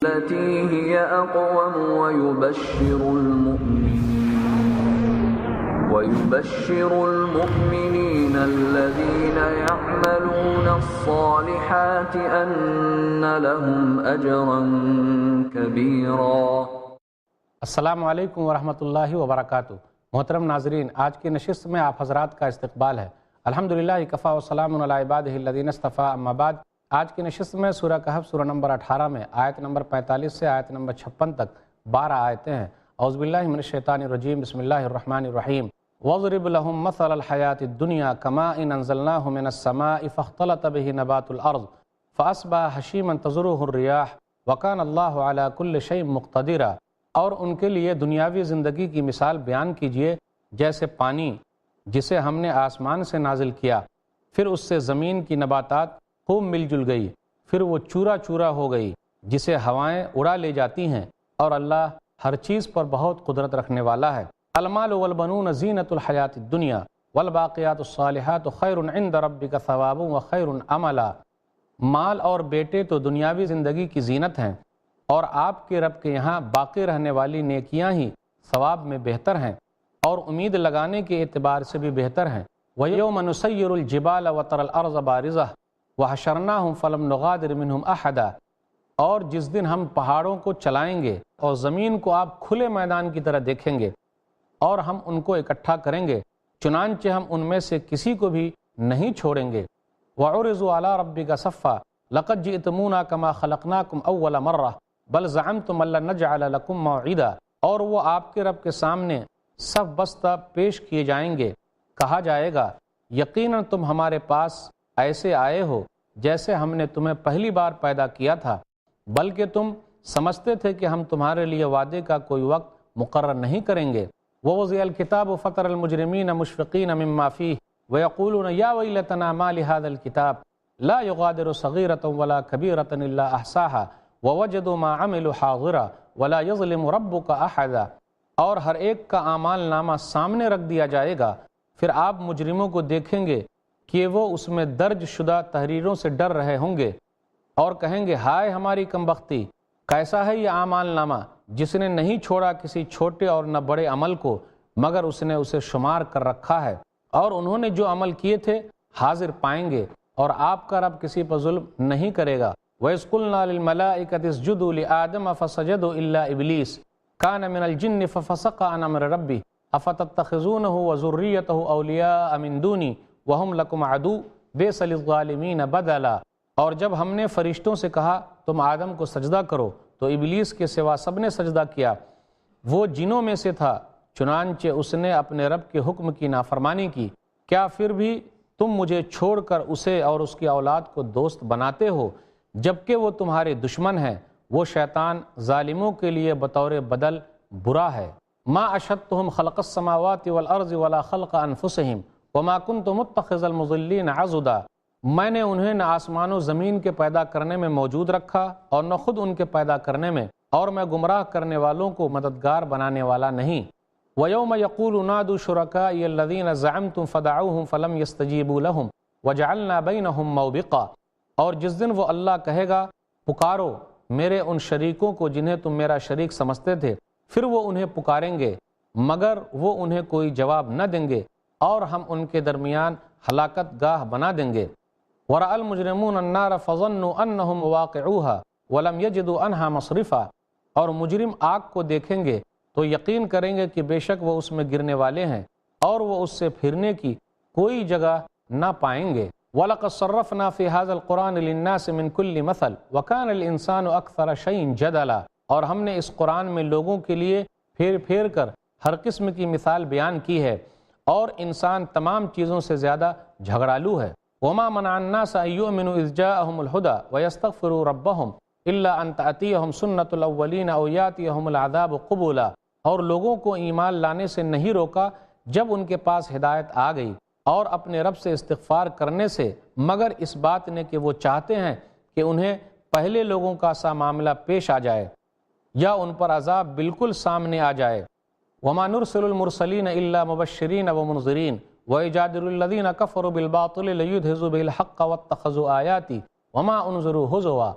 بالتي هي أقوم ويبشر المؤمنين الذين يعملون الصالحات أن لهم أجرا كبيرا۔ السلام علیکم ورحمۃ اللہ وبرکاتہ۔ محترم ناظرین، آج کی نشست میں آپ حضرات کا استقبال ہے۔ الحمدللہ کفا وسلام علی عبادہ الذین اصطفیٰ، اما بعد۔ آج کی نشست میں سورہ کہف سورہ نمبر 18 میں آیت نمبر 45 سے آیت نمبر 56 تک 12 آیتیں ہیں۔ اعوذ باللہ من الشیطان الرجیم، بسم اللہ الرحمن الرحیم۔ وَاضْرِبْ لَهُم مَّثَلَ الْحَيَاةِ الدُّنْيَا كَمَاءٍ أَنزَلْنَاهُ مِنَ السَّمَاءِ فَاخْتَلَطَ بِهِ نَبَاتُ الْأَرْضِ فَأَصْبَحَ هَشِيمًا تَذْرُوهُ الرِّيَاحُ وَكَانَ اللَّهُ عَلَى كُلِّ شَيْءٍ مُقْتَدِرًا۔ اور ان کے لیے دنیاوی زندگی کی مثال بیان کیجئے جیسے پانی جسے ہم نے آسمان سے نازل کیا، پھر اس سے زمین کی نباتات خوب مل جل گئی، پھر وہ چورا چورا ہو گئی جسے ہوائیں اڑا لے جاتی ہیں، اور اللہ ہر چیز پر بہت قدرت رکھنے والا ہے۔ المال والبنون زینۃ الحیات الدنیا والباقیات الصالحات خیر عند ربک ثوابا وخیر عملا۔ مال اور بیٹے تو دنیاوی زندگی کی زینت ہیں، اور آپ کے رب کے یہاں باقی رہنے والی نیکیاں ہی ثواب میں بہتر ہیں اور امید لگانے کے اعتبار سے بھی بہتر ہیں۔ وَيَوْمَ نُسَيِّرُ الْجِبَالَ وَتَرَى الْأَرْضَ بَارِزَةً وَحَشَرْنَاهُمْ فَلَمْ نُغَادِرْ مِنْهُمْ أَحَدًا۔ اور جس دن ہم پہاڑوں کو چلائیں گے اور زمین کو آپ کھلے میدان کی طرح دیکھیں گے، اور ہم ان کو اکٹھا کریں گے، چنانچہ ہم ان میں سے کسی کو بھی نہیں چھوڑیں گے۔ وَعُرِضُوا عَلَىٰ رَبِّكَ صَفًّا لَقَدْ جِئْتُمُونَا كَمَا خَلَقْنَاكُمْ أَوَّلَ مَرَّةٍ بَلْ زَعَمْتُمْ أَن لَّن نَّجْعَلَ لَكُم مَّوْعِدًا۔ اور وہ آپ کے رب کے سامنے صف بستہ پیش کیے جائیں گے، کہا جائے گا یقیناً تم ہمارے پاس ایسے آئے ہو جیسے ہم نے تمہیں پہلی بار پیدا کیا تھا، بلکہ تم سمجھتے تھے کہ ہم تمہارے لیے وعدے کا کوئی وقت مقرر نہیں کریں گے۔ وَوُضِعَ الْكِتَابُ فَتَرَى الْمُجْرِمِينَ مُشْفِقِينَ مِمَّا فِيهِ وَيَقُولُونَ يَا وَيْلَتَنَا مَا لِهَذَا الْكِتَابِ لَا يُغَادِرُ صَغِيرَةً وَلَا كَبِيرَةً إِلَّا أَحْصَاهَا وَوَجَدُوا مَا عَمِلُوا حَاضِرًا وَلَا يَظْلِمُ رَبُّكَ أَحَدًا۔ اور ہر ایک کا اعمال نامہ سامنے رکھ دیا جائے گا، پھر آپ مجرموں کو دیکھیں گے کہ وہ اس میں درج شدہ تحریروں سے ڈر رہے ہوں گے اور کہیں گے ہائے ہماری کمبختی، کیسا ہے یہ اعمال نامہ جس نے نہیں چھوڑا کسی چھوٹے اور نہ بڑے عمل کو مگر اس نے اسے شمار کر رکھا ہے، اور انہوں نے جو عمل کیے تھے حاضر پائیں گے، اور آپ کا رب کسی پر ظلم نہیں کرے گا۔ وَإِذْ قُلْنَا لِلْمَلَائِكَةِ اسْجُدُوا لِآدَمَ فَسَجَدُوا إِلَّا إِبْلِيسَ كَانَ مِنَ الْجِنِّ فَفَسَقَ عَنْ أَمْرِ رَبِّهِ أَفَتَتَّخِذُونَهُ وَذُرِّيَّتَهُ أَوْلِيَاءَ مِن دُونِي وَهُمْ لَكُمْ عَدُوٌّ بِئْسَ لِلظَّالِمِينَ بَدَلًا۔ اور جب ہم نے فرشتوں سے کہا تم آدم کو سجدہ کرو تو ابلیس کے سوا سب نے سجدہ کیا، وہ جنوں میں سے تھا، چنانچہ اس نے اپنے رب کے حکم کی نافرمانی کی۔ کیا پھر بھی تم مجھے چھوڑ کر اسے اور اس کی اولاد کو دوست بناتے ہو جبکہ وہ تمہارے دشمن ہیں؟ وہ شیطان ظالموں کے لیے بطور بدل برا ہے۔ ما اشہدتہم خلق السماوات والارض ولا خلق انفسہم وما کنت متخذ المضلین عضدا۔ میں نے انہیں نہ آسمان و زمین کے پیدا کرنے میں موجود رکھا اور نہ خود ان کے پیدا کرنے میں، اور میں گمراہ کرنے والوں کو مددگار بنانے والا نہیں۔ وَيَوْمَ يَقُولُ نَادُوا شُرَكَائِيَ الَّذِينَ زَعَمْتُمْ فَدَعَوْهُمْ فَلَمْ يَسْتَجِيبُوا لَهُمْ وَجَعَلْنَا بَيْنَهُمْ مَوْبِقًا۔ اور جس دن وہ اللہ کہے گا پکارو میرے ان شریکوں کو جنہیں تم میرا شریک سمجھتے تھے، پھر وہ انہیں پکاریں گے مگر وہ انہیں کوئی جواب نہ دیں گے، اور ہم ان کے درمیان ہلاکت گاہ بنا دیں گے۔ وَرَأَى الْمُجْرِمُونَ النَّارَ فَظَنُّوا أَنَّهُمْ مُوَاقِعُوهَا وَلَمْ يَجِدُوا عَنْهَا مَصْرِفًا۔ اور مجرم آگ کو دیکھیں گے تو یقین کریں گے کہ بے شک وہ اس میں گرنے والے ہیں، اور وہ اس سے پھرنے کی کوئی جگہ نہ پائیں گے۔ وَلَقَدْ صَرَّفْنَا فِي هَذَا الْقُرْآنِ لِلنَّاسِ مِنْ كُلِّ مَثَلٍ وَكَانَ الْإِنسَانُ أَكْثَرَ شَيْءٍ جَدَلًا۔ اور ہم نے اس قرآن میں لوگوں کے لیے پھیر پھیر کر ہر قسم کی مثال بیان کی ہے، اور انسان تمام چیزوں سے زیادہ جھگڑالو ہے۔ وَمَا مَنَعَ النَّاسَ أَن يُؤْمِنُوا إِذْ جَاءَهُمُ الْهُدَىٰ وَيَسْتَغْفِرُوا رَبَّهُمْ إِلَّا أَن تَأْتِيَهُمْ سُنَّةُ الْأَوَّلِينَ أَوْ يَأْتِيَهُمُ الْعَذَابُ قُبُلًا۔ اور لوگوں کو ایمان لانے سے نہیں روکا جب ان کے پاس ہدایت آ گئی، اور اپنے رب سے استغفار کرنے سے، مگر اس بات نے کہ وہ چاہتے ہیں کہ انہیں پہلے لوگوں کا سا معاملہ پیش آ جائے یا ان پر عذاب بالکل سامنے آ جائے۔ وَمَا نُرْسِلُ الْمُرْسَلِينَ إِلَّا مُبَشِّرِينَ وَمُنذِرِينَ وَيُجَادِلُ الَّذِينَ كَفَرُوا بِالْبَاطِلِ لِيُدْحِضُوا بِهِ الْحَقَّ وَاتَّخَذُوا آيَاتِي وَمَا أُنذِرُوا هُزُوًا۔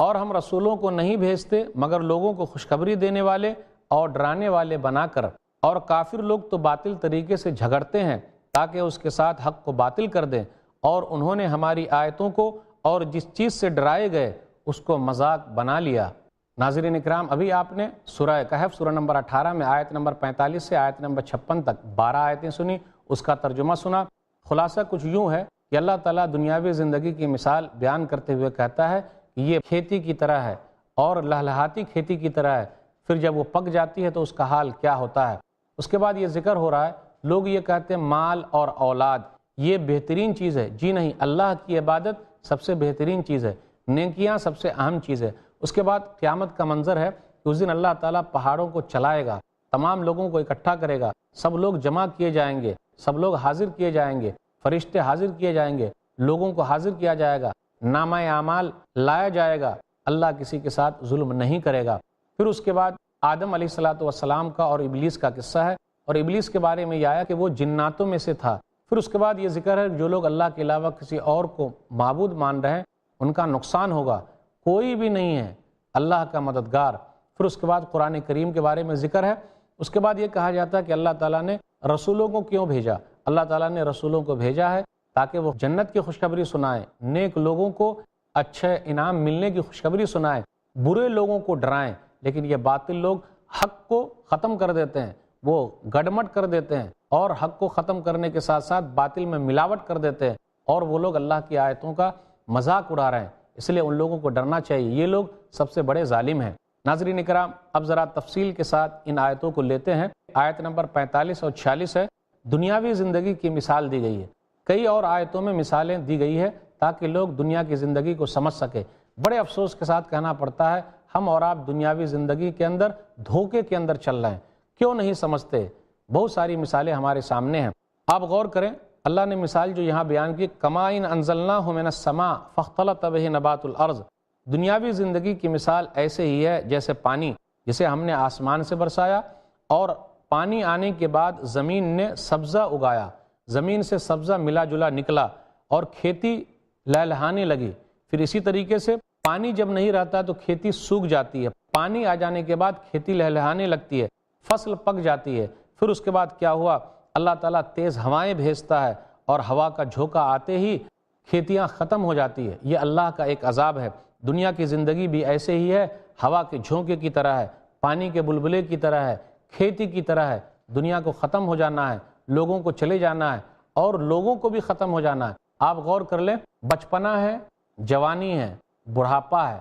اور ہم رسولوں کو نہیں بھیجتے مگر لوگوں کو خوشخبری دینے والے اور ڈرانے والے بنا کر، اور کافر لوگ تو باطل طریقے سے جھگڑتے ہیں تاکہ اس کے ساتھ حق کو باطل کر دیں، اور انہوں نے ہماری آیتوں کو اور جس چیز سے ڈرائے گئے اس کو مذاق بنا لیا۔ ناظرین اکرام، ابھی آپ نے سورہ کہف سورہ نمبر 18 میں آیت نمبر 45 سے آیت نمبر 56 تک 12 آیتیں سنی، اس کا ترجمہ سنا۔ خلاصہ کچھ یوں ہے کہ اللہ تعالیٰ دنیاوی زندگی کی مثال بیان کرتے ہوئے کہتا ہے کہ یہ کھیتی کی طرح ہے اور لہلہاتی کھیتی کی طرح ہے، پھر جب وہ پک جاتی ہے تو اس کا حال کیا ہوتا ہے۔ اس کے بعد یہ ذکر ہو رہا ہے، لوگ یہ کہتے ہیں مال اور اولاد یہ بہترین چیز ہے۔ جی نہیں، اللہ کی عبادت سب سے بہترین چیز ہے، نیکیاں سب سے اہم چیز ہے۔ اس کے بعد قیامت کا منظر ہے کہ اس دن اللہ تعالیٰ پہاڑوں کو چلائے گا، تمام لوگوں کو اکٹھا کرے گا، سب لوگ جمع کیے جائیں گے، سب لوگ حاضر کیے جائیں گے، فرشتے حاضر کیے جائیں گے، لوگوں کو حاضر کیا جائے گا، نامہ اعمال لایا جائے گا، اللہ کسی کے ساتھ ظلم نہیں کرے گا۔ پھر اس کے بعد آدم علیہ السلام کا اور ابلیس کا قصہ ہے، اور ابلیس کے بارے میں یہ آیا کہ وہ جناتوں میں سے تھا۔ پھر اس کے بعد یہ ذکر ہے کہ جو لوگ اللہ کے علاوہ کسی اور کو معبود مان رہے ہیں ان کا نقصان ہوگا، کوئی بھی نہیں ہے اللہ کا مددگار۔ پھر اس کے بعد قرآن کریم کے بارے میں ذکر ہے۔ اس کے بعد یہ کہا جاتا ہے کہ اللہ تعالیٰ نے رسولوں کو کیوں بھیجا؟ اللہ تعالیٰ نے رسولوں کو بھیجا ہے تاکہ وہ جنت کی خوشخبری سنائیں، نیک لوگوں کو اچھے انعام ملنے کی خوشخبری سنائیں، برے لوگوں کو ڈرائیں۔ لیکن یہ باطل لوگ حق کو ختم کر دیتے ہیں، وہ گڈمٹ کر دیتے ہیں، اور حق کو ختم کرنے کے ساتھ ساتھ باطل میں ملاوٹ کر دیتے ہیں، اور وہ لوگ اللہ کی آیتوں کا مذاق اڑا رہے ہیں۔ اس لیے ان لوگوں کو ڈرنا چاہیے، یہ لوگ سب سے بڑے ظالم ہیں۔ ناظرین اکرام، اب ذرا تفصیل کے ساتھ ان آیتوں کو لیتے ہیں۔ آیت نمبر 45 اور 46 ہے، دنیاوی زندگی کی مثال دی گئی ہے۔ کئی اور آیتوں میں مثالیں دی گئی ہے تاکہ لوگ دنیا کی زندگی کو سمجھ سکے۔ بڑے افسوس کے ساتھ کہنا پڑتا ہے ہم اور آپ دنیاوی زندگی کے اندر دھوکے کے اندر چل رہے ہیں، کیوں نہیں سمجھتے؟ بہت ساری مثالیں ہمارے سامنے ہیں، آپ غور کریں۔ اللہ نے مثال جو یہاں بیان کی، کمائن انزلناہ من السماء فاختلط بہ نبات الارض، دنیاوی زندگی کی مثال ایسے ہی ہے جیسے پانی جسے ہم نے آسمان سے برسایا، اور پانی آنے کے بعد زمین نے سبزہ اگایا، زمین سے سبزہ ملا جلا نکلا اور کھیتی لہلہانے لگی۔ پھر اسی طریقے سے پانی جب نہیں رہتا تو کھیتی سوکھ جاتی ہے، پانی آ جانے کے بعد کھیتی لہلہانے لگتی ہے، فصل پک جاتی ہے۔ پھر اس کے بعد کیا ہوا؟ اللہ تعالیٰ تیز ہوائیں بھیجتا ہے، اور ہوا کا جھونکا آتے ہی کھیتیاں ختم ہو جاتی ہے۔ یہ اللہ کا ایک عذاب ہے۔ دنیا کی زندگی بھی ایسے ہی ہے، ہوا کے جھونکے کی طرح ہے، پانی کے بلبلے کی طرح ہے، کھیتی کی طرح ہے۔ دنیا کو ختم ہو جانا ہے، لوگوں کو چلے جانا ہے، اور لوگوں کو بھی ختم ہو جانا ہے۔ آپ غور کر لیں، بچپنا ہے، جوانی ہے، بڑھاپا ہے،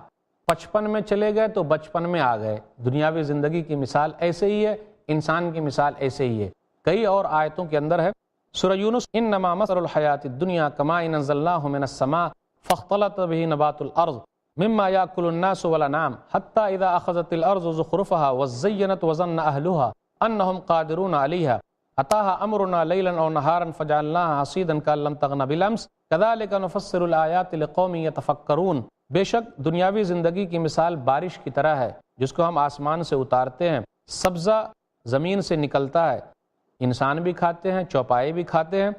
55 میں چلے گئے تو بچپن میں آ گئے۔ دنیاوی زندگی کی مثال ایسے ہی ہے، انسان کی مثال ایسے ہی ہے۔ کئی اور آیتوں کے اندر ہے، سورہ یونس، انما مثل الحیات الدنیا کماء انزلناہ من السماء فاختلط بہ نبات الارض مما یاکل الناس والانعام حتی اذا اخذت الارض زخرفها وزینت وظن اہلها انہم قادرون علیہا اتاها امرنا لیلا او نہارا فجعلناها حصیدا کان لم تغن بالامس کذالک نفسر الآیات لقوم یتفکرون۔ بے شک دنیاوی زندگی کی مثال بارش کی طرح ہے جس کو ہم آسمان سے اتارتے ہیں، سبزہ زمین سے نکلتا ہے، انسان بھی کھاتے ہیں، چوپائے بھی کھاتے ہیں۔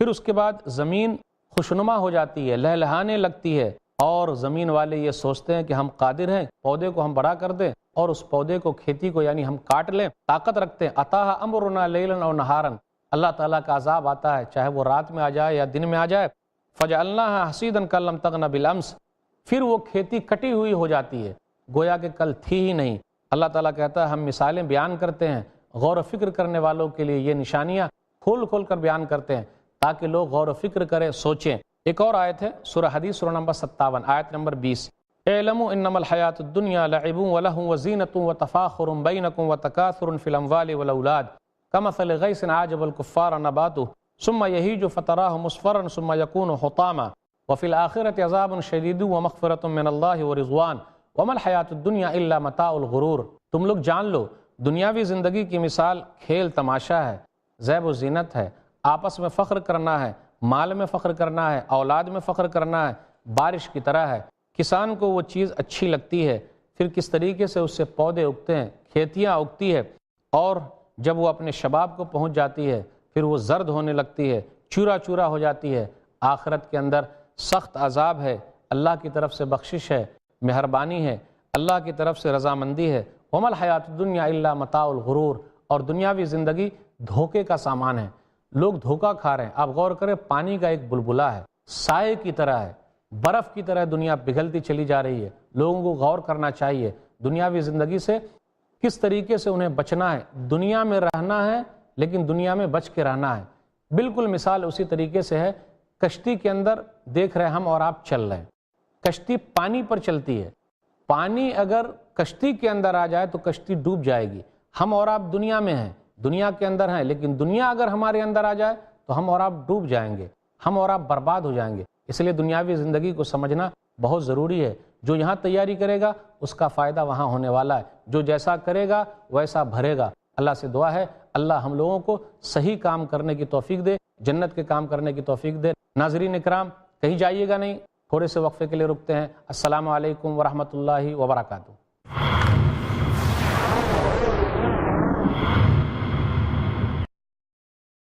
پھر اس کے بعد زمین خوشنما ہو جاتی ہے، لہلہانے لگتی ہے، اور زمین والے یہ سوچتے ہیں کہ ہم قادر ہیں، پودے کو ہم بڑا کر دیں، اور اس پودے کو، کھیتی کو یعنی ہم کاٹ لیں، طاقت رکھتے ہیں۔ اتاہا امرنا لیلا او نہارا، اللہ تعالیٰ کا عذاب آتا ہے چاہے وہ رات میں آ جائے یا دن میں آ جائے۔ فجعلناها حصیدا کان لم تغن بالامس، پھر وہ کھیتی کٹی ہوئی ہو جاتی ہے، گویا کہ کل تھی ہی نہیں۔ اللہ تعالیٰ کہتا ہے ہم مثالیں بیان کرتے ہیں، غور و فکر کرنے والوں کے لیے یہ نشانیاں کھول کھول کر بیان کرتے ہیں تاکہ لوگ غور و فکر کریں، سوچیں۔ ایک اور آیت ہے، سورہ حدید سورہ نمبر 57 آیت نمبر 20، اعلموا انما الحیات الدنیا لعب ولہو وزینۃ وتفاخر بینکم وتکاثر فی الاموال والاولاد کمثل غیث اعجب الکفار نباتہ ثم یہیج فتراہ مصفرا ثم یکون حطاما وفی الآخرۃ عذاب شدید ومغفرۃ من اللہ ورضوان وما الحیات الدنیا الا متاع الغرور۔ تم لوگ جان لو دنیاوی زندگی کی مثال کھیل تماشا ہے، زیب و زینت ہے، آپس میں فخر کرنا ہے، مال میں فخر کرنا ہے، اولاد میں فخر کرنا ہے، بارش کی طرح ہے۔ کسان کو وہ چیز اچھی لگتی ہے، پھر کس طریقے سے اس سے پودے اگتے ہیں، کھیتیاں اگتی ہے، اور جب وہ اپنے شباب کو پہنچ جاتی ہے پھر وہ زرد ہونے لگتی ہے، چورا چورا ہو جاتی ہے۔ آخرت کے اندر سخت عذاب ہے، اللہ کی طرف سے بخشش ہے، مہربانی ہے، اللہ کی طرف سے رضامندی ہے۔ وَمَا الْحَيَاةُ الدُّنْيَا إِلَّا مَتَاعُ الْغُرُورِ، اور دنیاوی زندگی دھوکے کا سامان ہے، لوگ دھوکہ کھا رہے ہیں۔ آپ غور کریں، پانی کا ایک بلبلہ ہے، سائے کی طرح ہے، برف کی طرح دنیا پگھلتی چلی جا رہی ہے۔ لوگوں کو غور کرنا چاہیے دنیاوی زندگی سے کس طریقے سے انہیں بچنا ہے۔ دنیا میں رہنا ہے لیکن دنیا میں بچ کے رہنا ہے۔ بالکل مثال اسی طریقے سے ہے، کشتی کے اندر دیکھ رہے ہم اور آپ چل رہے ہیں، کشتی پانی پر چلتی ہے، پانی اگر کشتی کے اندر آ جائے تو کشتی ڈوب جائے گی۔ ہم اور آپ دنیا میں ہیں، دنیا کے اندر ہیں، لیکن دنیا اگر ہمارے اندر آ جائے تو ہم اور آپ ڈوب جائیں گے، ہم اور آپ برباد ہو جائیں گے۔ اس لیے دنیاوی زندگی کو سمجھنا بہت ضروری ہے۔ جو یہاں تیاری کرے گا اس کا فائدہ وہاں ہونے والا ہے، جو جیسا کرے گا ویسا بھرے گا۔ اللہ سے دعا ہے اللہ ہم لوگوں کو صحیح کام کرنے کی توفیق دے، جنت کے کام کرنے کی توفیق دے۔ ناظرین اکرام، کہیں جائیے گا نہیں، تھوڑے سے وقفے کے لیے رکتے ہیں۔ السلام علیکم ورحمۃ اللہ وبرکاتہ۔